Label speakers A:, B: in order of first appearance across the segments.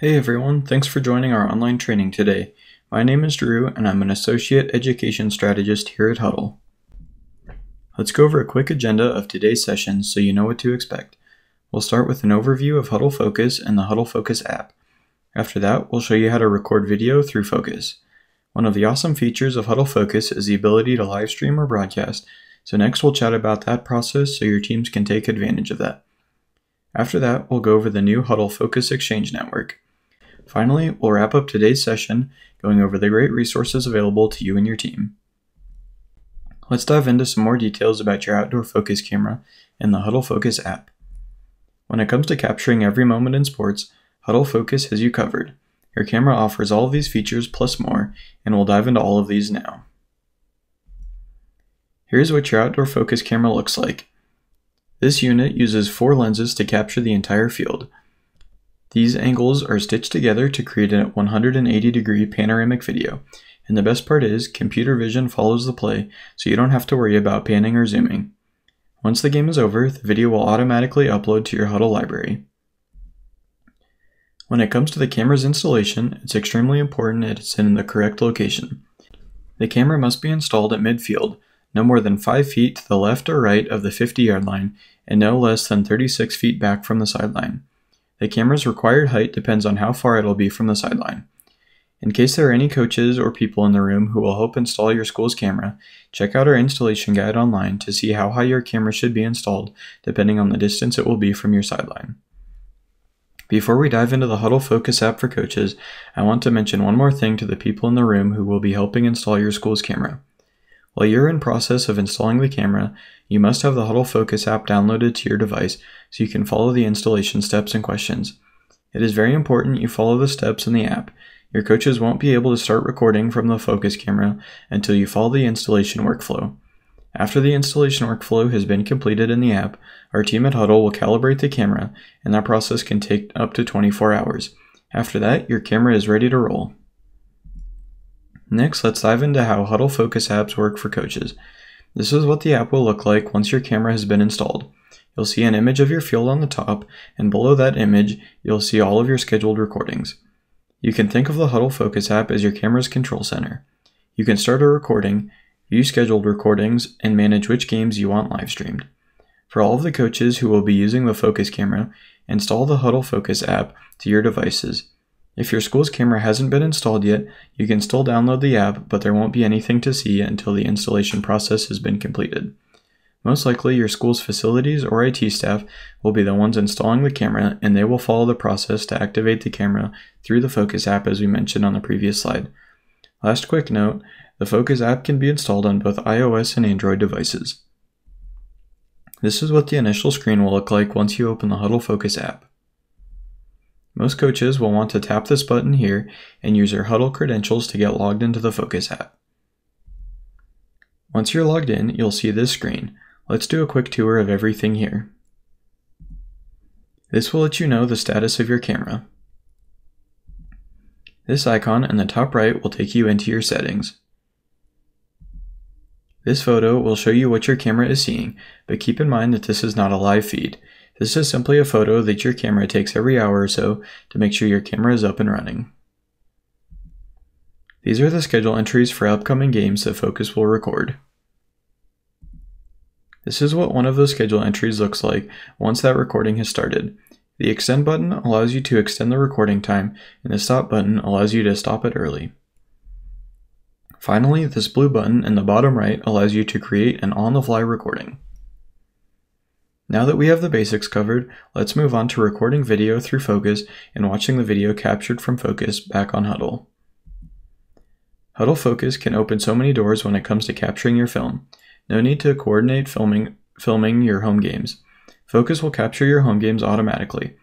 A: Hey everyone, thanks for joining our online training today. My name is Drew and I'm an Associate Education Strategist here at Hudl. Let's go over a quick agenda of today's session so you know what to expect. We'll start with an overview of Hudl Focus and the Hudl Focus app. After that, we'll show you how to record video through Focus. One of the awesome features of Hudl Focus is the ability to live stream or broadcast, so next we'll chat about that process so your teams can take advantage of that. After that, we'll go over the new Hudl Focus Exchange Network. Finally, we'll wrap up today's session going over the great resources available to you and your team. Let's dive into some more details about your outdoor focus camera and the Hudl Focus app. When it comes to capturing every moment in sports, Hudl Focus has you covered. Your camera offers all of these features plus more, and we'll dive into all of these now. Here's what your outdoor focus camera looks like. This unit uses 4 lenses to capture the entire field. These angles are stitched together to create a 180-degree panoramic video, and the best part is computer vision follows the play, so you don't have to worry about panning or zooming. Once the game is over, the video will automatically upload to your Hudl library. When it comes to the camera's installation, it's extremely important that it's in the correct location. The camera must be installed at midfield, no more than 5 feet to the left or right of the 50-yard line, and no less than 36 feet back from the sideline. The camera's required height depends on how far it'll be from the sideline. In case there are any coaches or people in the room who will help install your school's camera, check out our installation guide online to see how high your camera should be installed depending on the distance it will be from your sideline. Before we dive into the Hudl Focus app for coaches, I want to mention one more thing to the people in the room who will be helping install your school's camera. While you're in process of installing the camera, you must have the Hudl Focus app downloaded to your device so you can follow the installation steps and questions. It is very important you follow the steps in the app. Your coaches won't be able to start recording from the Focus camera until you follow the installation workflow. After the installation workflow has been completed in the app, our team at Hudl will calibrate the camera, and that process can take up to 24 hours. After that, your camera is ready to roll. Next, let's dive into how Hudl Focus apps work for coaches. This is what the app will look like once your camera has been installed. You'll see an image of your field on the top, and below that image, you'll see all of your scheduled recordings. You can think of the Hudl Focus app as your camera's control center. You can start a recording, view scheduled recordings, and manage which games you want live streamed. For all of the coaches who will be using the Focus camera, install the Hudl Focus app to your devices. If your school's camera hasn't been installed yet, you can still download the app, but there won't be anything to see until the installation process has been completed. Most likely, your school's facilities or IT staff will be the ones installing the camera, and they will follow the process to activate the camera through the Focus app as we mentioned on the previous slide. Last quick note, the Focus app can be installed on both iOS and Android devices. This is what the initial screen will look like once you open the Hudl Focus app. Most coaches will want to tap this button here and use your Hudl credentials to get logged into the Focus app. Once you're logged in, you'll see this screen. Let's do a quick tour of everything here. This will let you know the status of your camera. This icon in the top right will take you into your settings. This photo will show you what your camera is seeing, but keep in mind that this is not a live feed. This is simply a photo that your camera takes every hour or so to make sure your camera is up and running. These are the schedule entries for upcoming games that Focus will record. This is what one of those schedule entries looks like once that recording has started. The extend button allows you to extend the recording time, and the stop button allows you to stop it early. Finally, this blue button in the bottom right allows you to create an on-the-fly recording. Now that we have the basics covered, let's move on to recording video through Focus and watching the video captured from Focus back on Hudl. Hudl Focus can open so many doors when it comes to capturing your film. No need to coordinate filming your home games. Focus will capture your home games automatically.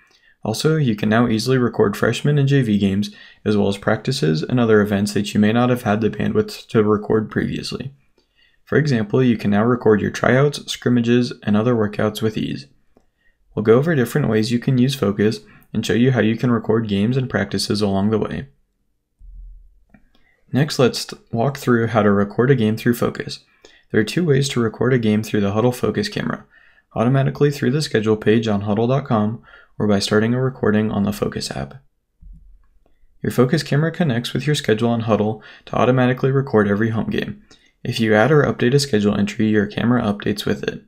A: Also, you can now easily record freshman and JV games, as well as practices and other events that you may not have had the bandwidth to record previously. For example, you can now record your tryouts, scrimmages, and other workouts with ease. We'll go over different ways you can use Focus and show you how you can record games and practices along the way. Next, let's walk through how to record a game through Focus. There are 2 ways to record a game through the Hudl Focus camera: automatically through the schedule page on hudl.com or by starting a recording on the Focus app. Your focus camera connects with your schedule on Hudl to automatically record every home game. If you add or update a schedule entry, your camera updates with it.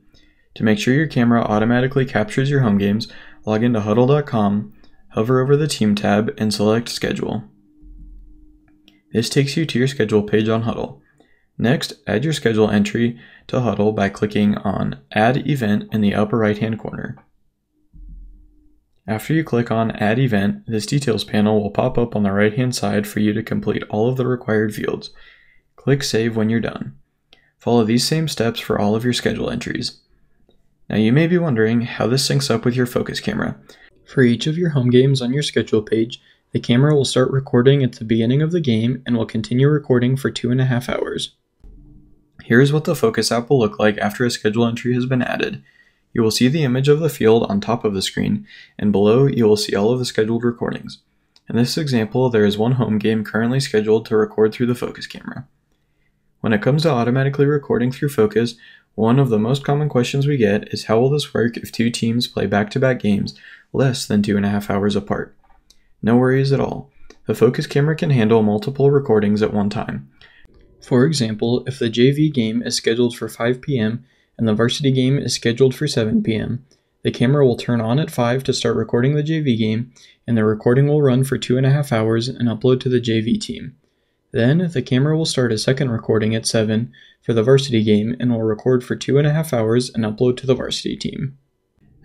A: To make sure your camera automatically captures your home games, log into hudl.com, hover over the Team tab, and select Schedule. This takes you to your schedule page on Hudl. Next, add your schedule entry to Hudl by clicking on Add Event in the upper right-hand corner. After you click on Add Event, this details panel will pop up on the right-hand side for you to complete all of the required fields. Click Save when you're done. Follow these same steps for all of your schedule entries. Now you may be wondering how this syncs up with your focus camera. For each of your home games on your schedule page, the camera will start recording at the beginning of the game and will continue recording for 2.5 hours. Here's what the Focus app will look like after a schedule entry has been added. You will see the image of the field on top of the screen, and below you will see all of the scheduled recordings. In this example, there is one home game currently scheduled to record through the Focus camera. When it comes to automatically recording through Focus, one of the most common questions we get is how will this work if two teams play back-to-back games less than 2.5 hours apart? No worries at all. The Focus camera can handle multiple recordings at one time. For example, if the JV game is scheduled for 5 p.m. and the varsity game is scheduled for 7 p.m., the camera will turn on at 5 to start recording the JV game, and the recording will run for 2.5 hours and upload to the JV team. Then, the camera will start a second recording at 7 for the varsity game and will record for 2.5 hours and upload to the varsity team.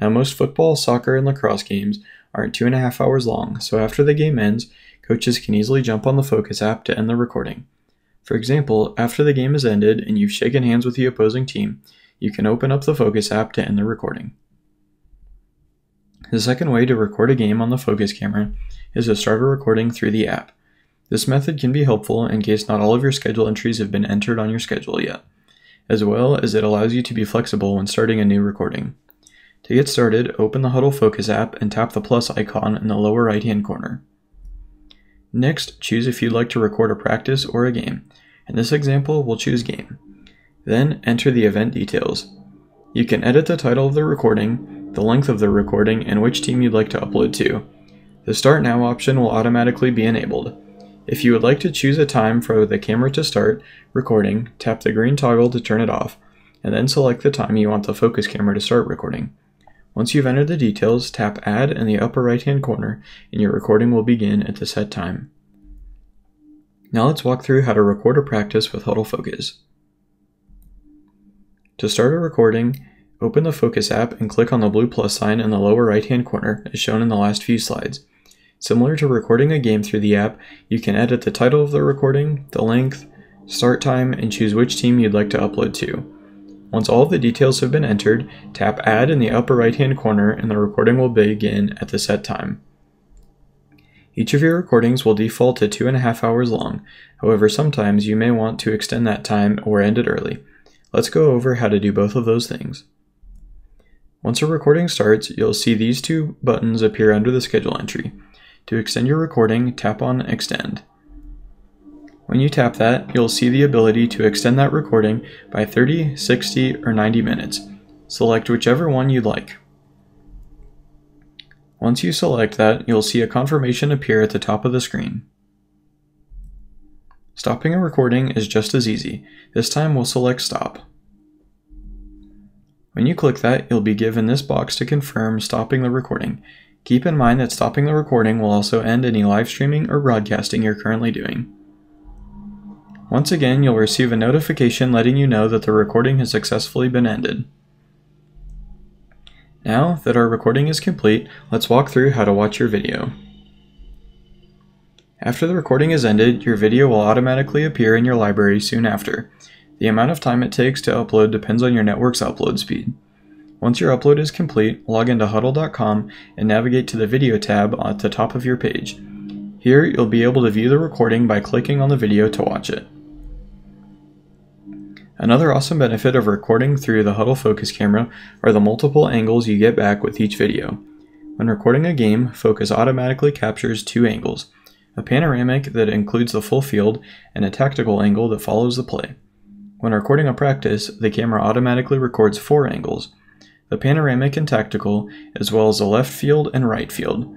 A: Now, most football, soccer, and lacrosse games aren't 2.5 hours long, so after the game ends, coaches can easily jump on the Focus app to end the recording. For example, after the game is ended and you've shaken hands with the opposing team, you can open up the Focus app to end the recording. The second way to record a game on the Focus camera is to start a recording through the app. This method can be helpful in case not all of your schedule entries have been entered on your schedule yet, as well as it allows you to be flexible when starting a new recording. To get started, open the Hudl Focus app and tap the plus icon in the lower right-hand corner. Next, choose if you'd like to record a practice or a game. In this example, we'll choose Game. Then, enter the event details. You can edit the title of the recording, the length of the recording, and which team you'd like to upload to. The Start Now option will automatically be enabled. If you would like to choose a time for the camera to start recording, tap the green toggle to turn it off, and then select the time you want the Focus camera to start recording. Once you've entered the details, tap Add in the upper right-hand corner, and your recording will begin at the set time. Now let's walk through how to record a practice with Hudl Focus. To start a recording, open the Focus app and click on the blue plus sign in the lower right-hand corner, as shown in the last few slides. Similar to recording a game through the app, you can edit the title of the recording, the length, start time, and choose which team you'd like to upload to. Once all of the details have been entered, tap Add in the upper right-hand corner and the recording will begin at the set time. Each of your recordings will default to 2.5 hours long, however sometimes you may want to extend that time or end it early. Let's go over how to do both of those things. Once a recording starts, you'll see these two buttons appear under the schedule entry. To extend your recording, tap on Extend. When you tap that, you'll see the ability to extend that recording by 30, 60, or 90 minutes. Select whichever one you'd like. Once you select that, you'll see a confirmation appear at the top of the screen. Stopping a recording is just as easy. This time we'll select Stop. When you click that, you'll be given this box to confirm stopping the recording. Keep in mind that stopping the recording will also end any live streaming or broadcasting you're currently doing. Once again, you'll receive a notification letting you know that the recording has successfully been ended. Now that our recording is complete, let's walk through how to watch your video. After the recording is ended, your video will automatically appear in your library soon after. The amount of time it takes to upload depends on your network's upload speed. Once your upload is complete, log into hudl.com and navigate to the Video tab at the top of your page. Here, you'll be able to view the recording by clicking on the video to watch it. Another awesome benefit of recording through the Hudl Focus camera are the multiple angles you get back with each video. When recording a game, Focus automatically captures two angles, a panoramic that includes the full field and a tactical angle that follows the play. When recording a practice, the camera automatically records 4 angles, the panoramic and tactical, as well as the left field and right field.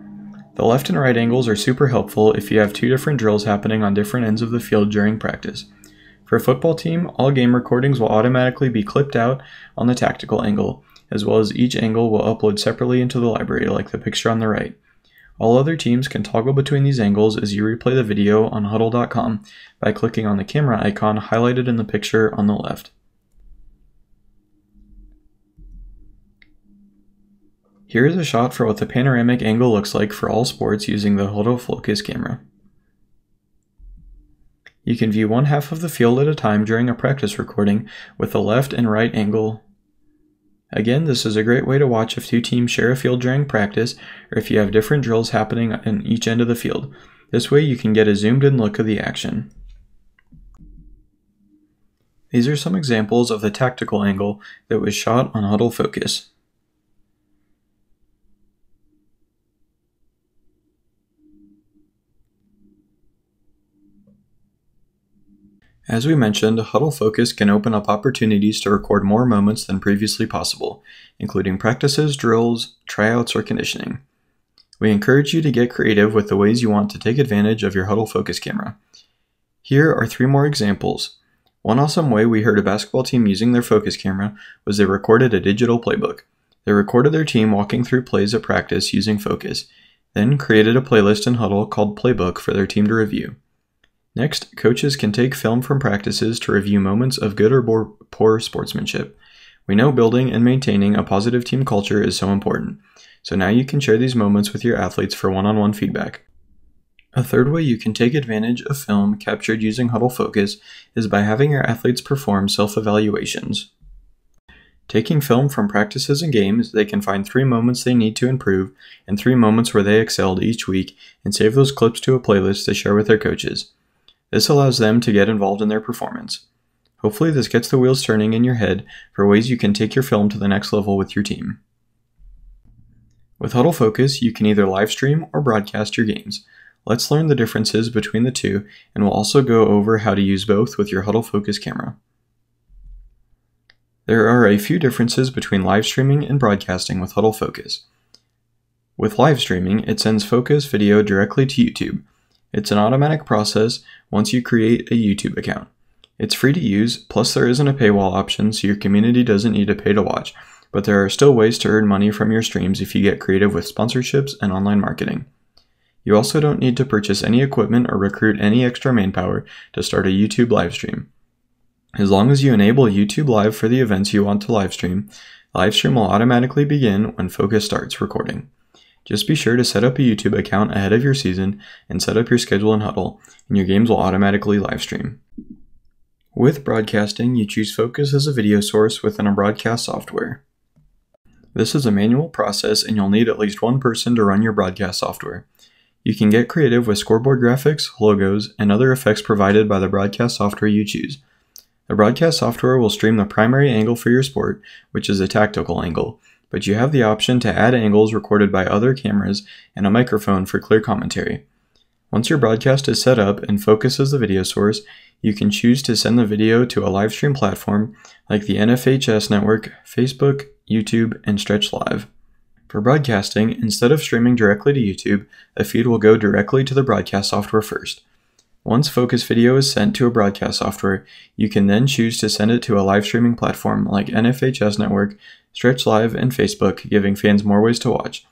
A: The left and right angles are super helpful if you have two different drills happening on different ends of the field during practice. For a football team, all game recordings will automatically be clipped out on the tactical angle, as well as each angle will upload separately into the library, like the picture on the right. All other teams can toggle between these angles as you replay the video on Hudl.com by clicking on the camera icon highlighted in the picture on the left. Here is a shot for what the panoramic angle looks like for all sports using the Hudl Focus camera. You can view one half of the field at a time during a practice recording with the left and right angle. Again, this is a great way to watch if two teams share a field during practice or if you have different drills happening on each end of the field. This way you can get a zoomed in look of the action. These are some examples of the tactical angle that was shot on Hudl Focus. As we mentioned, Hudl Focus can open up opportunities to record more moments than previously possible, including practices, drills, tryouts, or conditioning. We encourage you to get creative with the ways you want to take advantage of your Hudl Focus camera. Here are 3 more examples. One awesome way we heard a basketball team using their focus camera was they recorded a digital playbook. They recorded their team walking through plays at practice using Focus, then created a playlist in Hudl called Playbook for their team to review. Next, coaches can take film from practices to review moments of good or poor sportsmanship. We know building and maintaining a positive team culture is so important, so now you can share these moments with your athletes for one-on-one feedback. A third way you can take advantage of film captured using Hudl Focus is by having your athletes perform self-evaluations. Taking film from practices and games, they can find 3 moments they need to improve and 3 moments where they excelled each week and save those clips to a playlist to share with their coaches. This allows them to get involved in their performance. Hopefully this gets the wheels turning in your head for ways you can take your film to the next level with your team. With Hudl Focus, you can either live stream or broadcast your games. Let's learn the differences between the two, and we'll also go over how to use both with your Hudl Focus camera. There are a few differences between live streaming and broadcasting with Hudl Focus. With live streaming, it sends Focus video directly to YouTube. It's an automatic process once you create a YouTube account. It's free to use, plus there isn't a paywall option so your community doesn't need to pay to watch, but there are still ways to earn money from your streams if you get creative with sponsorships and online marketing. You also don't need to purchase any equipment or recruit any extra manpower to start a YouTube livestream. As long as you enable YouTube Live for the events you want to livestream, the livestream will automatically begin when Focus starts recording. Just be sure to set up a YouTube account ahead of your season and set up your schedule in Hudl, and your games will automatically livestream. With broadcasting, you choose Focus as a video source within a broadcast software. This is a manual process and you'll need at least one person to run your broadcast software. You can get creative with scoreboard graphics, logos, and other effects provided by the broadcast software you choose. The broadcast software will stream the primary angle for your sport, which is a tactical angle, but you have the option to add angles recorded by other cameras and a microphone for clear commentary. Once your broadcast is set up and Focus as the video source, you can choose to send the video to a live stream platform like the NFHS network, Facebook, YouTube, and Stretch Live. For broadcasting, instead of streaming directly to YouTube, the feed will go directly to the broadcast software first. Once Focus video is sent to a broadcast software, you can then choose to send it to a live streaming platform like NFHS Network, Stretch Live, and Facebook, giving fans more ways to watch.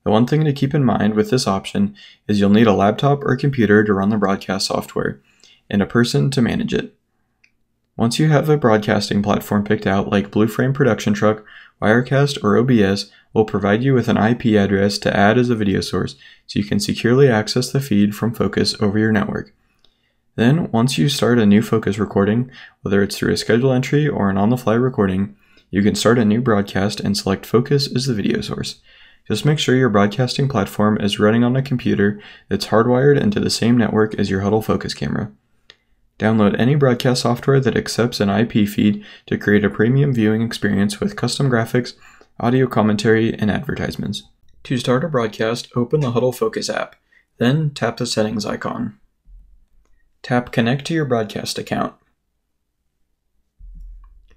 A: The one thing to keep in mind with this option is you'll need a laptop or computer to run the broadcast software, and a person to manage it. Once you have a broadcasting platform picked out like Blueframe Production Truck, Wirecast, or OBS, will provide you with an IP address to add as a video source so you can securely access the feed from Focus over your network. Then, once you start a new Focus recording, whether it's through a schedule entry or an on-the-fly recording, you can start a new broadcast and select Focus as the video source. Just make sure your broadcasting platform is running on a computer that's hardwired into the same network as your Hudl Focus camera. Download any broadcast software that accepts an IP feed to create a premium viewing experience with custom graphics, audio commentary, and advertisements. To start a broadcast, open the Hudl Focus app, then tap the settings icon. Tap Connect to your broadcast account.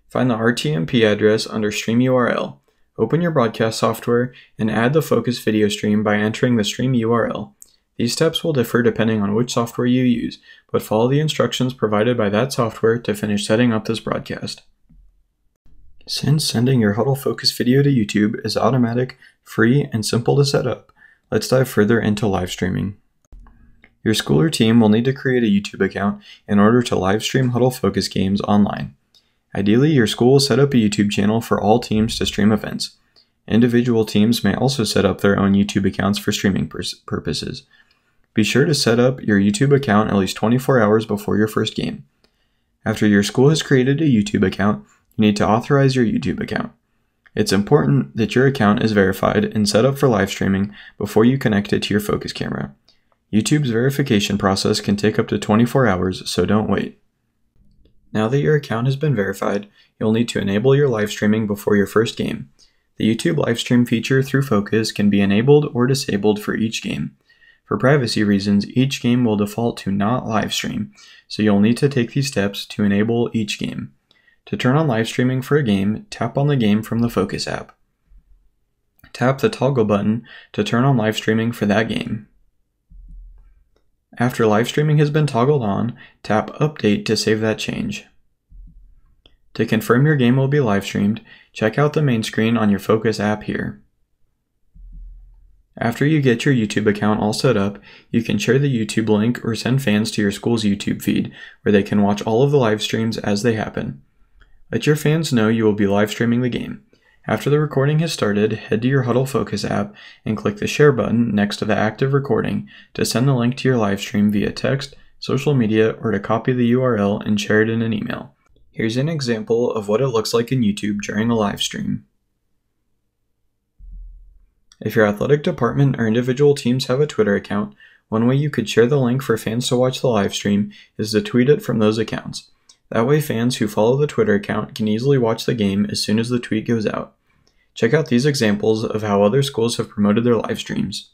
A: Find the RTMP address under Stream URL. Open your broadcast software and add the Focus video stream by entering the stream URL. These steps will differ depending on which software you use, but follow the instructions provided by that software to finish setting up this broadcast. Since sending your Hudl Focus video to YouTube is automatic, free, and simple to set up, let's dive further into live streaming. Your school or team will need to create a YouTube account in order to live stream Hudl Focus games online. Ideally, your school will set up a YouTube channel for all teams to stream events. Individual teams may also set up their own YouTube accounts for streaming purposes. Be sure to set up your YouTube account at least 24 hours before your first game. After your school has created a YouTube account, you need to authorize your YouTube account. It's important that your account is verified and set up for live streaming before you connect it to your Focus camera. YouTube's verification process can take up to 24 hours, so don't wait. Now that your account has been verified, you'll need to enable your live streaming before your first game. The YouTube live stream feature through Focus can be enabled or disabled for each game. For privacy reasons, each game will default to not live stream, so you'll need to take these steps to enable each game. To turn on live streaming for a game, tap on the game from the Focus app. Tap the toggle button to turn on live streaming for that game. After live streaming has been toggled on, tap Update to save that change. To confirm your game will be live streamed, check out the main screen on your Focus app here. After you get your YouTube account all set up, you can share the YouTube link or send fans to your school's YouTube feed, where they can watch all of the live streams as they happen. Let your fans know you will be live streaming the game. After the recording has started, head to your Hudl Focus app and click the share button next to the active recording to send the link to your live stream via text, social media, or to copy the URL and share it in an email. Here's an example of what it looks like in YouTube during a live stream. If your athletic department or individual teams have a Twitter account, one way you could share the link for fans to watch the live stream is to tweet it from those accounts. That way fans who follow the Twitter account can easily watch the game as soon as the tweet goes out. Check out these examples of how other schools have promoted their live streams.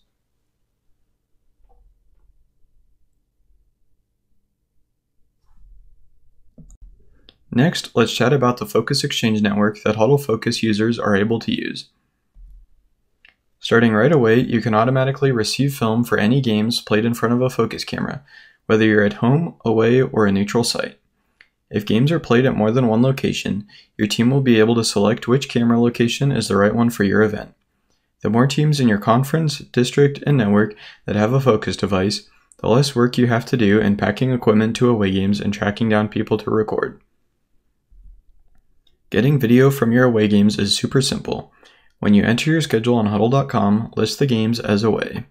A: Next, let's chat about the Focus Exchange network that Hudl Focus users are able to use. Starting right away, you can automatically receive film for any games played in front of a Focus camera, whether you're at home, away, or a neutral site. If games are played at more than one location, your team will be able to select which camera location is the right one for your event. The more teams in your conference, district, and network that have a Focus device, the less work you have to do in packing equipment to away games and tracking down people to record. Getting video from your away games is super simple. When you enter your schedule on Hudl.com, list the games as away.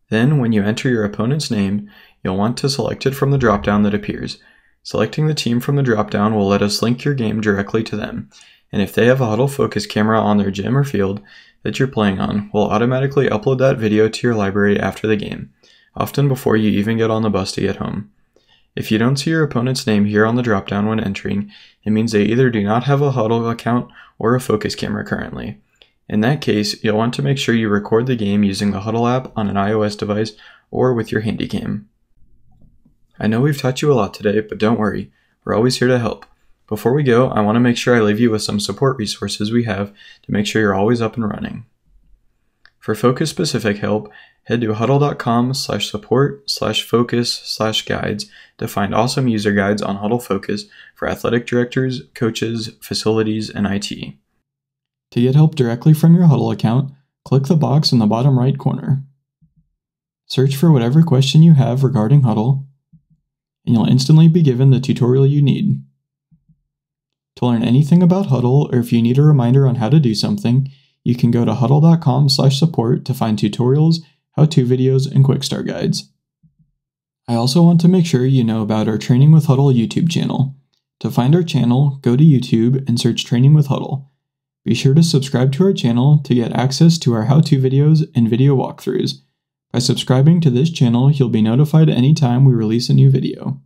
A: Then, when you enter your opponent's name, you'll want to select it from the drop-down that appears. Selecting the team from the drop-down will let us link your game directly to them, and if they have a Hudl Focus camera on their gym or field that you're playing on, we'll automatically upload that video to your library after the game, often before you even get on the bus to get home. If you don't see your opponent's name here on the drop-down when entering, it means they either do not have a Hudl account or a Focus camera currently. In that case, you'll want to make sure you record the game using the Hudl app on an iOS device or with your Handycam. I know we've taught you a lot today, but don't worry, we're always here to help. Before we go, I want to make sure I leave you with some support resources we have to make sure you're always up and running. For Focus-specific help, head to hudl.com/support/focus/guides to find awesome user guides on Hudl Focus for athletic directors, coaches, facilities, and IT. To get help directly from your Hudl account, click the box in the bottom right corner. Search for whatever question you have regarding Hudl, and you'll instantly be given the tutorial you need. To learn anything about Hudl, or if you need a reminder on how to do something, you can go to hudl.com/support to find tutorials, how-to videos, and quick start guides. I also want to make sure you know about our Training with Hudl YouTube channel. To find our channel, go to YouTube and search Training with Hudl. Be sure to subscribe to our channel to get access to our how-to videos and video walkthroughs. By subscribing to this channel, you'll be notified anytime we release a new video.